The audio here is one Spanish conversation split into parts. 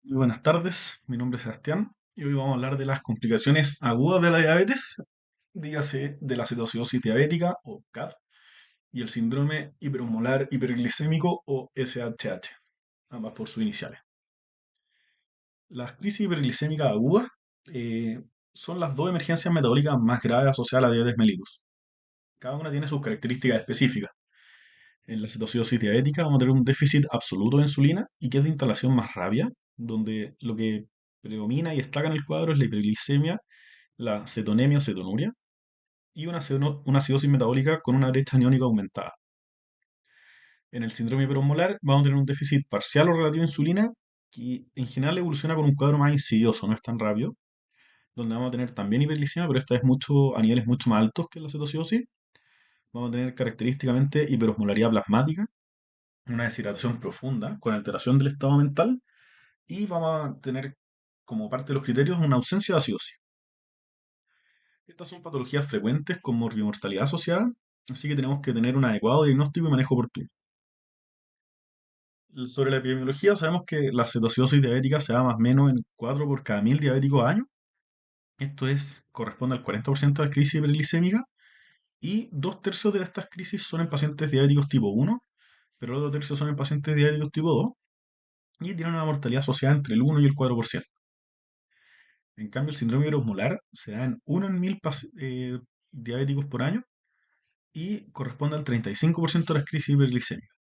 Muy buenas tardes, mi nombre es Sebastián y hoy vamos a hablar de las complicaciones agudas de la diabetes, dígase de la cetoacidosis diabética o CAD y el síndrome hiperosmolar hiperglicémico o SHH, ambas por sus iniciales. Las crisis hiperglicémicas agudas eh, son las dos emergencias metabólicas más graves asociadas a la diabetes mellitus. Cada una tiene sus características específicas. En la cetoacidosis diabética vamos a tener un déficit absoluto de insulina y que es de instalación más rápida, donde lo que predomina y destaca en el cuadro es la hiperglicemia, la cetonemia o cetonuria y una acidosis metabólica con una brecha aniónica aumentada. En el síndrome hiperosmolar vamos a tener un déficit parcial o relativo de insulina que en general evoluciona con un cuadro más insidioso, no es tan rápido, donde vamos a tener también hiperglicemia, pero esta es mucho, a niveles mucho más altos que la cetoacidosis. Vamos a tener característicamente hiperosmolaridad plasmática, una deshidratación profunda con alteración del estado mental y vamos a tener como parte de los criterios una ausencia de acidosis. Estas son patologías frecuentes con morbimortalidad asociada, así que tenemos que tener un adecuado diagnóstico y manejo oportuno. Sobre la epidemiología, sabemos que la cetoacidosis diabética se da más o menos en 4 por cada 1000 diabéticos año. Esto corresponde al 40% de las crisis hiperglicémicas y dos tercios de estas crisis son en pacientes diabéticos tipo 1, pero el otro tercio son en pacientes diabéticos tipo 2 y tienen una mortalidad asociada entre el 1 y el 4%. En cambio, el síndrome hiperosmolar se da en 1 en 1000 diabéticos por año y corresponde al 35% de las crisis hiperglicémicas.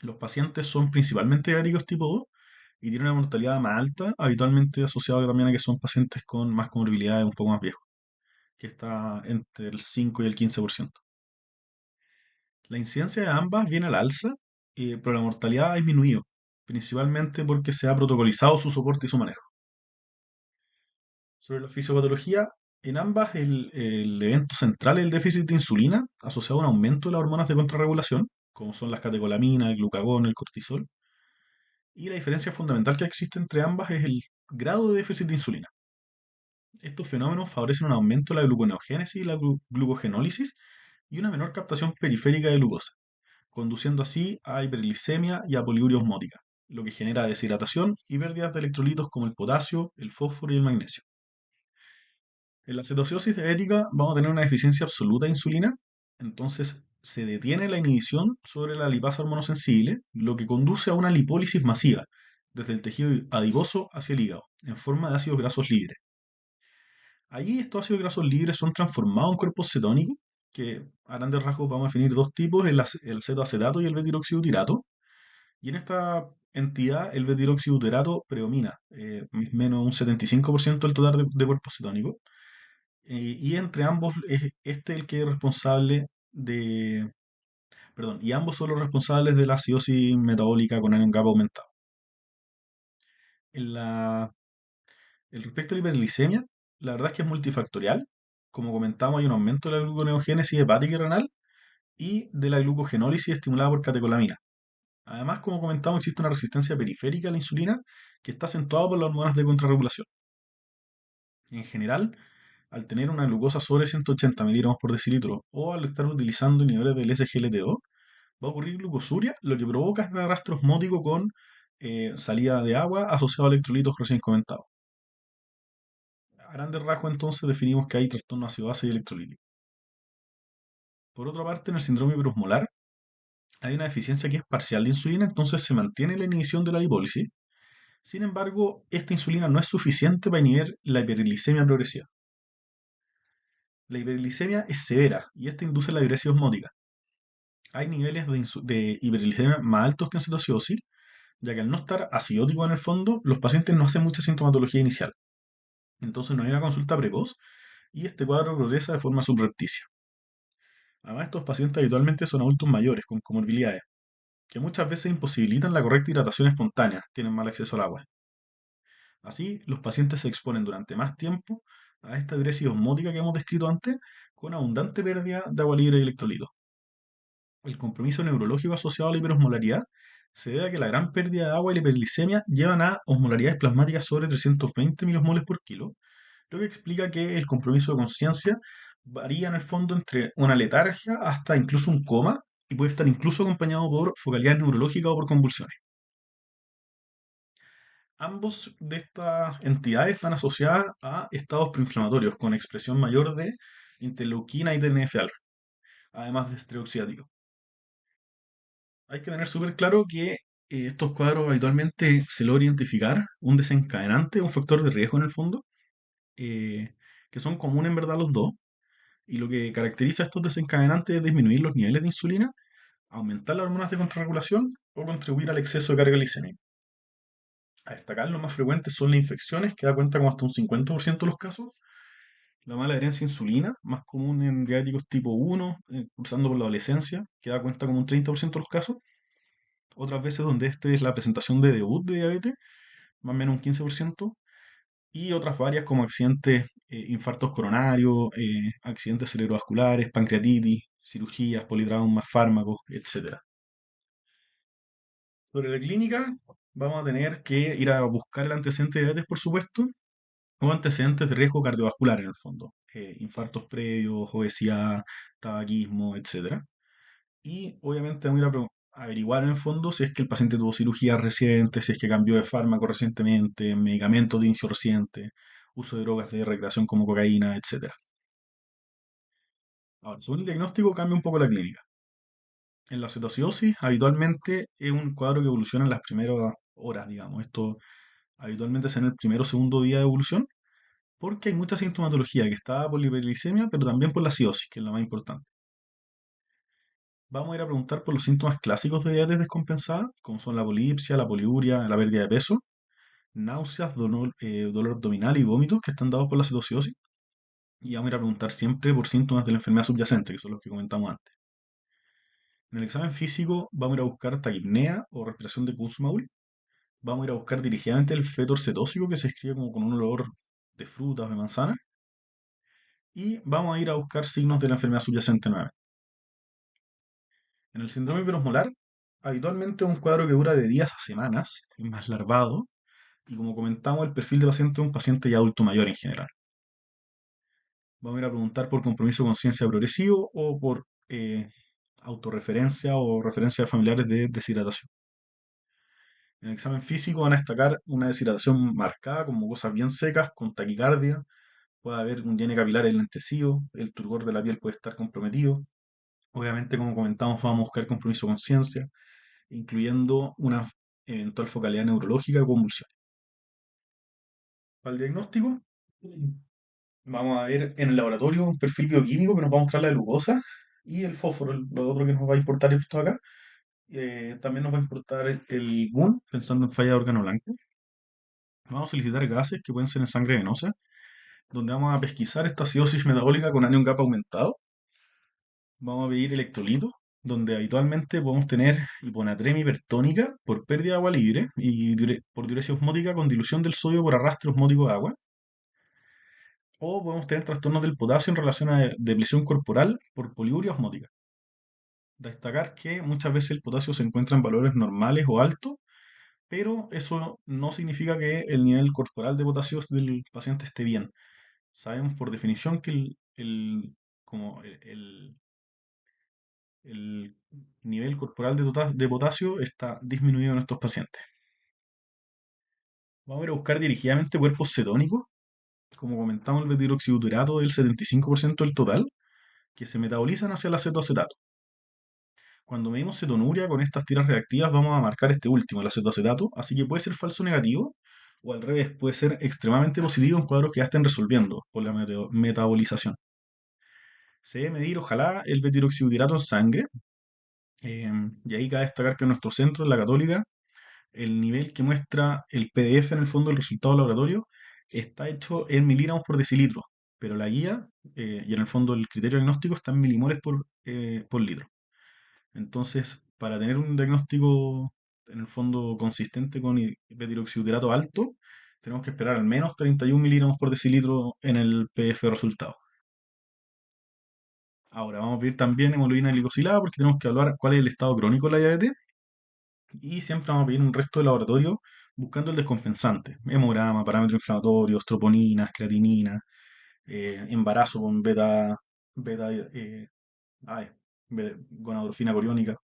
Los pacientes son principalmente diabéticos tipo 2 y tienen una mortalidad más alta, habitualmente asociado también a que son pacientes con más comorbilidades un poco más viejos, que está entre el 5 y el 15%. La incidencia de ambas viene al alza, pero la mortalidad ha disminuido, principalmente porque se ha protocolizado su soporte y su manejo. Sobre la fisiopatología, en ambas el evento central es el déficit de insulina asociado a un aumento de las hormonas de contrarregulación, como son las catecolaminas, el glucagón, el cortisol. Y la diferencia fundamental que existe entre ambas es el grado de déficit de insulina. Estos fenómenos favorecen un aumento de la gluconeogénesis y la glucogenólisis y una menor captación periférica de glucosa, conduciendo así a hiperglicemia y a poliuria osmótica, lo que genera deshidratación y pérdidas de electrolitos como el potasio, el fósforo y el magnesio. En la cetoacidosis diabética vamos a tener una deficiencia absoluta de insulina, entonces se detiene la inhibición sobre la lipasa hormonosensible, lo que conduce a una lipólisis masiva desde el tejido adiposo hacia el hígado, en forma de ácidos grasos libres. Allí estos ácidos grasos libres son transformados en cuerpos cetónicos, que a grandes rasgos vamos a definir dos tipos, el cetoacetato y el betiroxibutirato. Y en esta entidad el betiroxibutirato predomina, menos un 75% del total de cuerpos cetónicos. Y entre ambos es este el que es responsable de, perdón, y ambos son los responsables de la acidosis metabólica con anion GAPA aumentado. En el respecto a la hiperglicemia, la verdad es que es multifactorial. Como comentamos, hay un aumento de la gluconeogénesis hepática y renal y de la glucogenólisis estimulada por catecolamina. Además, como comentamos, existe una resistencia periférica a la insulina que está acentuada por las hormonas de contrarregulación. En general, al tener una glucosa sobre 180 miligramos por decilitro o al estar utilizando niveles del SGLT2, va a ocurrir glucosuria, lo que provoca este arrastre osmótico con salida de agua asociado a electrolitos recién comentados. A grandes rasgos, entonces, definimos que hay trastorno ácido base y electrolítico. Por otra parte, en el síndrome hiperosmolar hay una deficiencia que es parcial de insulina, entonces se mantiene la inhibición de la lipólisis. Sin embargo, esta insulina no es suficiente para inhibir la hiperglicemia progresiva. La hiperglicemia es severa y esta induce la diuresis osmótica. Hay niveles de hiperglicemia más altos que en cetoacidosis, ya que al no estar acidótico en el fondo, los pacientes no hacen mucha sintomatología inicial. Entonces no hay una consulta precoz y este cuadro progresa de forma subrepticia. Además, estos pacientes habitualmente son adultos mayores con comorbilidades, que muchas veces imposibilitan la correcta hidratación espontánea, tienen mal acceso al agua. Así, los pacientes se exponen durante más tiempo a esta diuresis osmótica que hemos descrito antes, con abundante pérdida de agua libre y electrolitos. El compromiso neurológico asociado a la hiperosmolaridad se debe a que la gran pérdida de agua y la hiperglicemia llevan a osmolaridades plasmáticas sobre 320 milosmoles por kilo, lo que explica que el compromiso de conciencia varía en el fondo entre una letargia hasta incluso un coma y puede estar incluso acompañado por focalidad neurológica o por convulsiones. Ambos de estas entidades están asociadas a estados proinflamatorios con expresión mayor de interleuquina y TNF-alfa, además de estrés oxidativo. Hay que tener súper claro que estos cuadros habitualmente se logra identificar un desencadenante, un factor de riesgo en el fondo, eh, que son comunes en verdad los dos, y lo que caracteriza a estos desencadenantes es disminuir los niveles de insulina, aumentar las hormonas de contrarregulación o contribuir al exceso de carga glicémica. A destacar, los más frecuentes son las infecciones, que da cuenta como hasta un 50% de los casos, la mala adherencia a insulina, más común en diabéticos tipo 1, cruzando por la adolescencia, que da cuenta como un 30% de los casos. Otras veces donde este es la presentación de debut de diabetes, más o menos un 15%. Y otras varias como accidentes, infartos coronarios, accidentes cerebrovasculares, pancreatitis, cirugías, politraumas, fármacos, etcétera. Sobre la clínica, vamos a tener que ir a buscar el antecedente de diabetes, por supuesto, o antecedentes de riesgo cardiovascular en el fondo, infartos previos, obesidad, tabaquismo, etcétera. Y obviamente vamos a ir a averiguar en el fondo si es que el paciente tuvo cirugía reciente, si es que cambió de fármaco recientemente, medicamentos de inicio reciente, uso de drogas de recreación como cocaína, etcétera. Ahora, según el diagnóstico, cambia un poco la clínica. En la cetoacidosis, habitualmente es un cuadro que evoluciona en las primeras horas, digamos. Esto habitualmente es en el primero o segundo día de evolución, porque hay mucha sintomatología que está por la hiperglicemia, pero también por la acidosis, que es la más importante. Vamos a ir a preguntar por los síntomas clásicos de diabetes descompensada, como son la polipsia, la poliuria, la pérdida de peso, náuseas, dolor abdominal y vómitos que están dados por la cetoacidosis. Y vamos a ir a preguntar siempre por síntomas de la enfermedad subyacente, que son los que comentamos antes. En el examen físico vamos a ir a buscar taquipnea o respiración de Kussmaul. Vamos a ir a buscar dirigidamente el fetor cetósico, que se escribe como con un olor de frutas o de manzana. Y vamos a ir a buscar signos de la enfermedad subyacente nuevamente. En el síndrome hiperosmolar, habitualmente es un cuadro que dura de días a semanas, es más larvado, y como comentamos, el perfil de paciente es un paciente ya adulto mayor en general. Vamos a ir a preguntar por compromiso de conciencia progresivo o por autorreferencia o referencia de familiares de deshidratación. En el examen físico van a destacar una deshidratación marcada, como cosas bien secas, con taquicardia, puede haber un llene capilar enlentecido, el turgor de la piel puede estar comprometido. Obviamente, como comentamos, vamos a buscar compromiso de conciencia, incluyendo una eventual focalidad neurológica o convulsión. Para el diagnóstico, vamos a ver en el laboratorio un perfil bioquímico que nos va a mostrar la glucosa y el fósforo, lo otro que nos va a importar esto acá. También nos va a importar el GUN, pensando en falla de órgano blanco. Vamos a solicitar gases que pueden ser en sangre venosa, donde vamos a pesquisar esta acidosis metabólica con anión GAPA aumentado. Vamos a pedir electrolitos, donde habitualmente podemos tener hiponatremia hipertónica por pérdida de agua libre y por diuresia osmótica con dilución del sodio por arrastre osmótico de agua. O podemos tener trastornos del potasio en relación a depresión corporal por poliuria osmótica. Destacar que muchas veces el potasio se encuentra en valores normales o altos, pero eso no significa que el nivel corporal de potasio del paciente esté bien. Sabemos por definición que como el nivel corporal de potasio está disminuido en estos pacientes. Vamos a ir a buscar dirigidamente cuerpos cetónicos. Como comentamos, el betiroxibutirato es el 75% del total, que se metabolizan hacia el acetoacetato. Cuando medimos cetonuria con estas tiras reactivas, vamos a marcar este último, el acetoacetato, así que puede ser falso negativo, o al revés, puede ser extremadamente positivo en cuadros que ya estén resolviendo por la metabolización. Se debe medir, ojalá, el betiroxibutirato en sangre, y ahí cabe destacar que en nuestro centro, en la Católica, el nivel que muestra el PDF en el fondo del resultado laboratorio está hecho en miligramos por decilitro, pero la guía y en el fondo el criterio diagnóstico está en milimoles por litro. Entonces, para tener un diagnóstico en el fondo consistente con betiroxibutirato alto, tenemos que esperar al menos 31 miligramos por decilitro en el PDF resultado. Ahora vamos a pedir también hemoglobina glicosilada porque tenemos que evaluar cuál es el estado crónico de la diabetes y siempre vamos a pedir un resto de laboratorio buscando el descompensante, hemograma, parámetros inflamatorios, troponinas, creatinina, embarazo con beta ay, gonadotropina coriónica,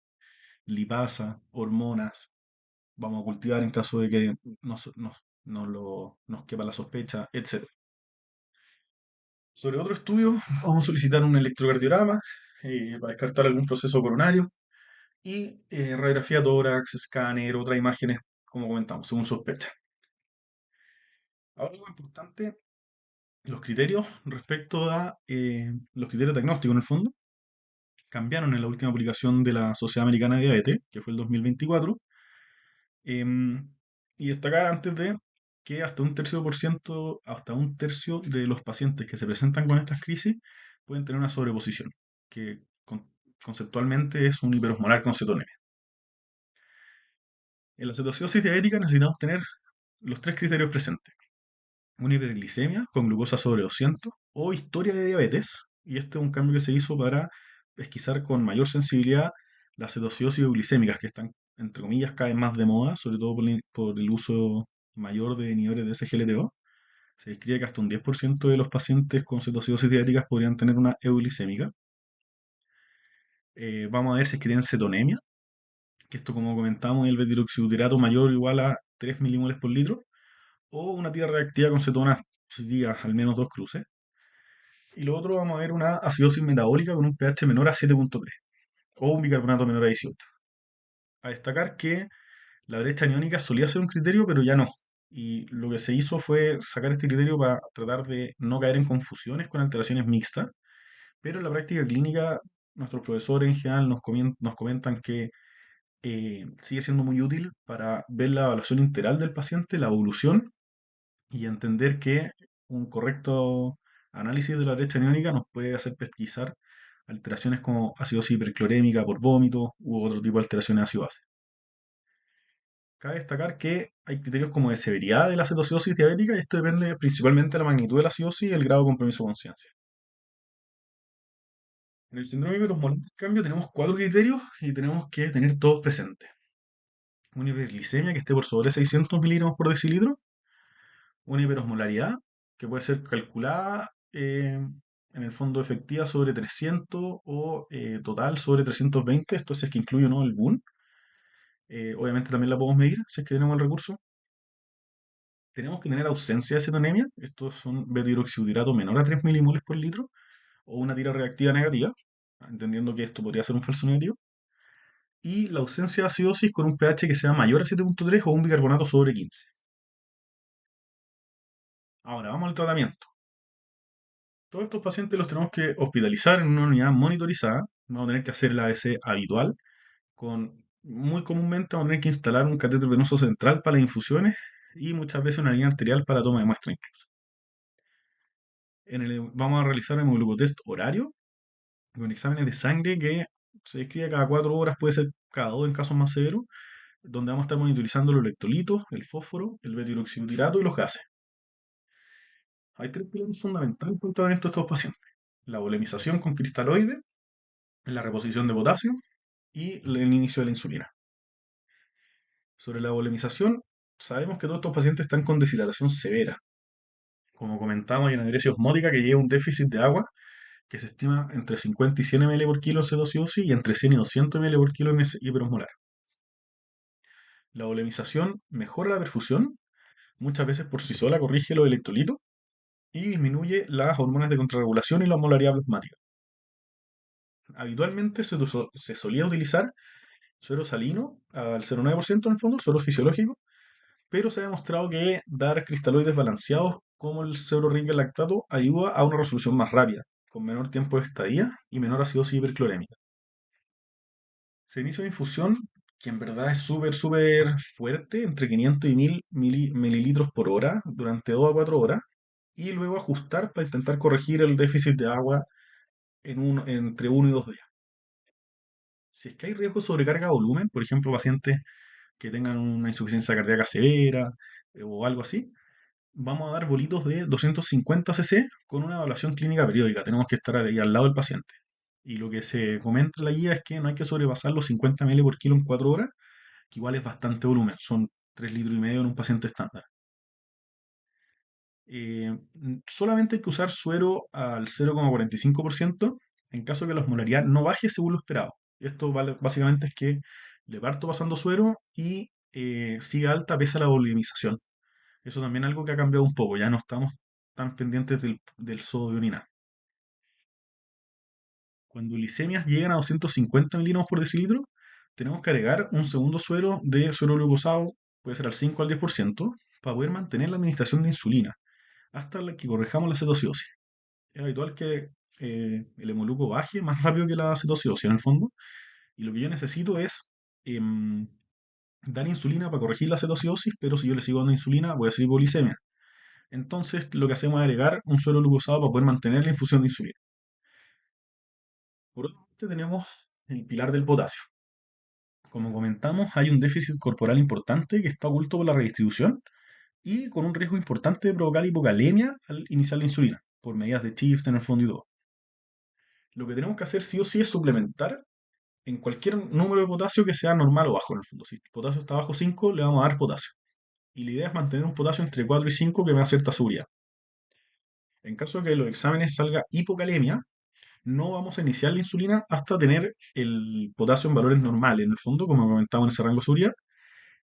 lipasa, hormonas. Vamos a cultivar en caso de que nos nos quepa la sospecha, etc. Sobre otro estudio, vamos a solicitar un electrocardiograma para descartar algún proceso coronario y radiografía tórax, escáner, otras imágenes, como comentamos, según sospecha. Ahora algo importante, los criterios respecto a los criterios diagnósticos en el fondo cambiaron en la última publicación de la Sociedad Americana de Diabetes, que fue el 2024, em, y destacar antes de que hasta un tercio de los pacientes que se presentan con estas crisis pueden tener una sobreposición, que conceptualmente es un hiperosmolar con cetonemia. En la cetoacidosis diabética necesitamos tener los tres criterios presentes: una hiperglicemia con glucosa sobre 200 o historia de diabetes, y este es un cambio que se hizo para pesquisar con mayor sensibilidad las cetoacidosis glicémicas que están, entre comillas, cada vez más de moda, sobre todo por el uso mayor de inhibidores de SGLT2. Se describe que hasta un 10% de los pacientes con cetoacidosis diabéticas podrían tener una euglicémica. Vamos a ver si es que tienen cetonemia, que esto, como comentamos, es el betiroxibutirato mayor o igual a 3 milimoles por litro, o una tira reactiva con cetonas positivas, al menos dos cruces. Y lo otro, vamos a ver una acidosis metabólica con un pH menor a 7,3 o un bicarbonato menor a 18. A destacar que la brecha aniónica solía ser un criterio, pero ya no. Y lo que se hizo fue sacar este criterio para tratar de no caer en confusiones con alteraciones mixtas. Pero en la práctica clínica, nuestros profesores en general nos comentan que sigue siendo muy útil para ver la evaluación integral del paciente, la evolución, y entender que un correcto análisis de la brecha aniónica nos puede hacer pesquisar alteraciones como acidosis hiperclorémica por vómito u otro tipo de alteraciones ácido-base. Cabe destacar que hay criterios como de severidad de la cetoacidosis diabética, y esto depende principalmente de la magnitud de la acidosis y el grado de compromiso de conciencia. En el síndrome hiperosmolar, en cambio, tenemos cuatro criterios y tenemos que tener todos presentes: una hiperglicemia que esté por sobre 600 miligramos por decilitro, una hiperosmolaridad que puede ser calculada en el fondo efectiva sobre 300 o total sobre 320, esto es que incluye o no el BUN. Obviamente también la podemos medir si es que tenemos el recurso. Tenemos que tener ausencia de cetonemia, estos son beta-hidroxibutirato menor a 3 milimoles por litro o una tira reactiva negativa, entendiendo que esto podría ser un falso negativo. Y la ausencia de acidosis con un pH que sea mayor a 7,3 o un bicarbonato sobre 15. Ahora, vamos al tratamiento. Todos estos pacientes los tenemos que hospitalizar en una unidad monitorizada. Vamos a tener que hacer el ABC habitual. Muy comúnmente vamos a tener que instalar un catéter venoso central para las infusiones y muchas veces una línea arterial para toma de muestra incluso. Vamos a realizar un glucotest horario con exámenes de sangre que se describe cada 4 horas, puede ser cada 2 en casos más severos, donde vamos a estar monitorizando los electrolitos, el fósforo, el beta-hidroxibutirato y los gases. Hay tres pilares fundamentales para el tratamiento de estos pacientes: la volemización con cristaloides, la reposición de potasio y el inicio de la insulina. Sobre la volemización, sabemos que todos estos pacientes están con deshidratación severa. Como comentamos, hay una anorexia osmótica que lleva un déficit de agua que se estima entre 50 y 100 ml por kilo en cetoacidosis y entre 100 y 200 ml por kilo en hiperosmolar. La volemización mejora la perfusión, muchas veces por sí sola corrige los electrolitos y disminuye las hormonas de contrarregulación y la osmolaridad plasmática. Habitualmente se solía utilizar suero salino al 0,9% en el fondo, suero fisiológico, pero se ha demostrado que dar cristaloides balanceados como el suero Ringer lactato ayuda a una resolución más rápida, con menor tiempo de estadía y menor acidosis hiperclorémica. Se inicia una infusión que en verdad es súper fuerte, entre 500 y 1000 mililitros por hora, durante 2 a 4 horas, y luego ajustar para intentar corregir el déficit de agua entre 1 y 2 días. Si es que hay riesgo de sobrecarga de volumen, por ejemplo, pacientes que tengan una insuficiencia cardíaca severa o algo así, vamos a dar bolitos de 250 cc con una evaluación clínica periódica. Tenemos que estar ahí al lado del paciente. Y lo que se comenta en la guía es que no hay que sobrepasar los 50 ml por kilo en 4 horas, que igual es bastante volumen, son 3 litros y medio en un paciente estándar. Solamente hay que usar suero al 0,45% en caso de que la osmolaridad no baje según lo esperado. Esto básicamente es que le parto pasando suero y siga alta pese a la voluminización. Eso también es algo que ha cambiado un poco, ya no estamos tan pendientes del sodio ni nada. Cuando glicemias llegan a 250 miligramos por decilitro, tenemos que agregar un segundo suero de suero glucosado, puede ser al 5 al 10%, para poder mantener la administración de insulina, hasta que corrijamos la cetoacidosis. Es habitual que el hemogluco baje más rápido que la cetoacidosis en el fondo, y lo que yo necesito es em, dar insulina para corregir la cetoacidosis, pero si yo le sigo dando insulina voy a hacer hipoglicemia. Entonces lo que hacemos es agregar un suero glucosado para poder mantener la infusión de insulina. Por otra parte tenemos el pilar del potasio. Como comentamos, hay un déficit corporal importante que está oculto por la redistribución y con un riesgo importante de provocar hipocalemia al iniciar la insulina, por medidas de shift en el fondo y todo. Lo que tenemos que hacer sí o sí es suplementar en cualquier número de potasio que sea normal o bajo en el fondo. Si el potasio está bajo 5, le vamos a dar potasio. Y la idea es mantener un potasio entre 4 y 5 que me da cierta seguridad. En caso de que los exámenes salga hipocalemia, no vamos a iniciar la insulina hasta tener el potasio en valores normales, en el fondo, como comentaba en ese rango de seguridad.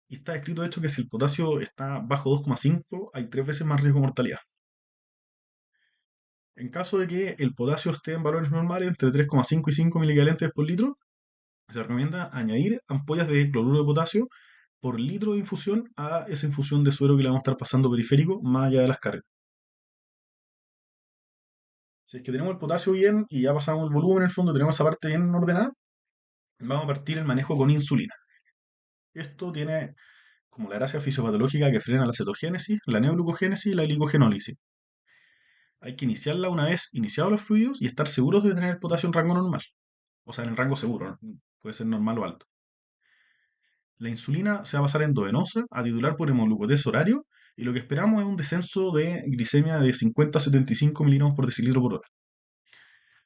Y está escrito, de hecho, que si el potasio está bajo 2,5, hay 3 veces más riesgo de mortalidad. En caso de que el potasio esté en valores normales, entre 3,5 y 5 milivalentes por litro, se recomienda añadir ampollas de cloruro de potasio por litro de infusión a esa infusión de suero que le vamos a estar pasando periférico más allá de las cargas. Si es que tenemos el potasio bien y ya pasamos el volumen en el fondo, tenemos esa parte bien ordenada, vamos a partir el manejo con insulina. Esto tiene como la gracia fisiopatológica que frena la cetogénesis, la neoglucogénesis y la glicogenólisis. Hay que iniciarla una vez iniciados los fluidos y estar seguros de tener el potasio en rango normal. O sea, en el rango seguro, ¿no? Puede ser normal o alto. La insulina se va a pasar endovenosa a titular por hemoglucotés horario y lo que esperamos es un descenso de glicemia de 50 a 75 miligramos por decilitro por hora.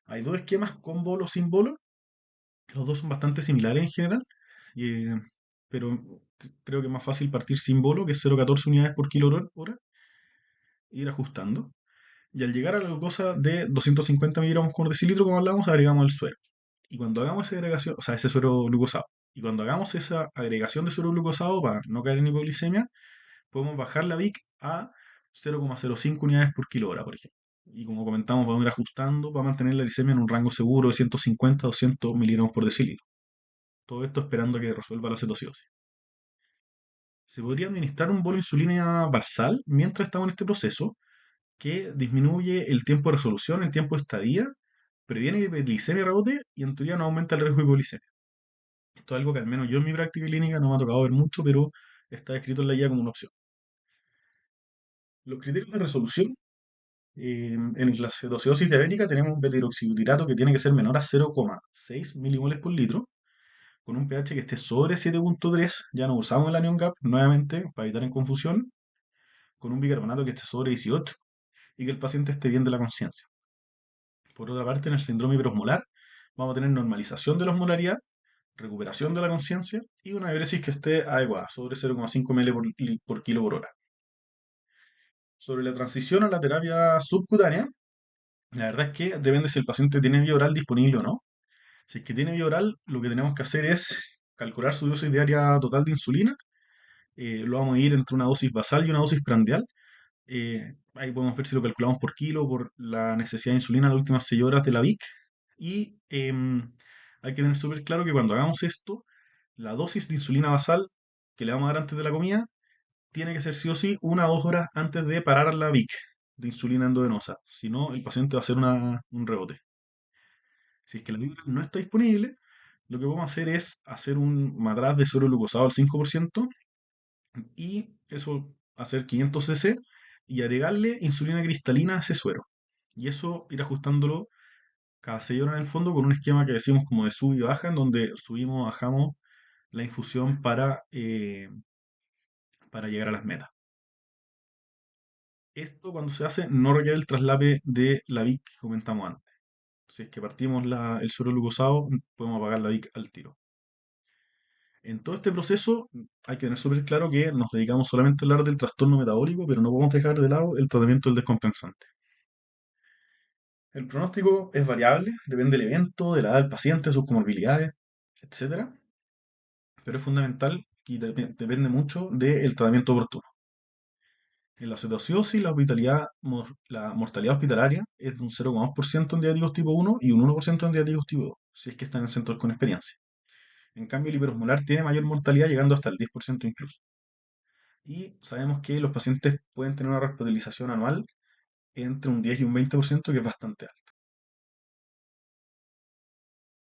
Hay dos esquemas con bolo o sin bolo. Los dos son bastante similares en general, eh, pero creo que es más fácil partir sin bolo, que es 0,14 unidades por kilo hora, e ir ajustando. Y al llegar a la glucosa de 250 miligramos por decilitro, como hablamos, agregamos el suero. Y cuando hagamos esa agregación, o sea, ese suero glucosado, y cuando hagamos esa agregación de suero glucosado para no caer en hipoglicemia, podemos bajar la VIC a 0,05 unidades por kilo hora, por ejemplo. Y como comentamos, podemos ir ajustando para mantener la glicemia en un rango seguro de 150 a 200 miligramos por decilitro. Todo esto esperando que resuelva la cetosis. Se podría administrar un bolo de insulina basal mientras estamos en este proceso, que disminuye el tiempo de resolución, el tiempo de estadía, previene hipoglicemia y rebote y en teoría no aumenta el riesgo de hipoglicemia. Esto es algo que al menos yo en mi práctica clínica no me ha tocado ver mucho, pero está escrito en la guía como una opción. Los criterios de resolución, en la cetoacidosis diabética tenemos un beta-hidroxibutirato que tiene que ser menor a 0,6 milimoles por litro, con un pH que esté sobre 7,3. Ya no usamos el anion gap nuevamente para evitar en confusión, con un bicarbonato que esté sobre 18 y que el paciente esté bien de la conciencia. Por otra parte, en el síndrome hiperosmolar vamos a tener normalización de la osmolaridad, recuperación de la conciencia y una diuresis que esté adecuada, sobre 0,5 ml por kilo por hora. Sobre la transición a la terapia subcutánea, la verdad es que depende si el paciente tiene vía oral disponible o no. Si es que tiene vía oral, lo que tenemos que hacer es calcular su dosis diaria total de insulina. Lo vamos a ir entre una dosis basal y una dosis prandial. Ahí podemos ver si lo calculamos por kilo, por la necesidad de insulina en las últimas 6 horas de la VIC. Y hay que tener súper claro que cuando hagamos esto, la dosis de insulina basal que le vamos a dar antes de la comida tiene que ser sí o sí 1 o 2 horas antes de parar la VIC de insulina endovenosa. Si no, el paciente va a hacer un rebote. Si es que la VIC no está disponible, lo que vamos a hacer es hacer un matraz de suero glucosado al 5% y eso hacer 500 cc y agregarle insulina cristalina a ese suero. Y eso ir ajustándolo cada 6 horas en el fondo con un esquema que decimos como de sub y baja, en donde subimos, bajamos la infusión para llegar a las metas. Esto cuando se hace no requiere el traslape de la VIC que comentamos antes. Si es que partimos el suero glucosado, podemos apagar la VIC al tiro. En todo este proceso hay que tener súper claro que nos dedicamos solamente a hablar del trastorno metabólico, pero no podemos dejar de lado el tratamiento del descompensante. El pronóstico es variable, depende del evento, de la edad del paciente, sus comorbilidades, etcétera, pero es fundamental y depende mucho del tratamiento oportuno. En la cetoacidosis, la mortalidad hospitalaria es de un 0,2% en diabéticos tipo 1 y un 1% en diabéticos tipo 2, si es que están en centros con experiencia. En cambio, el hiperosmolar tiene mayor mortalidad, llegando hasta el 10% incluso. Y sabemos que los pacientes pueden tener una hospitalización anual entre un 10 y un 20%, que es bastante alto.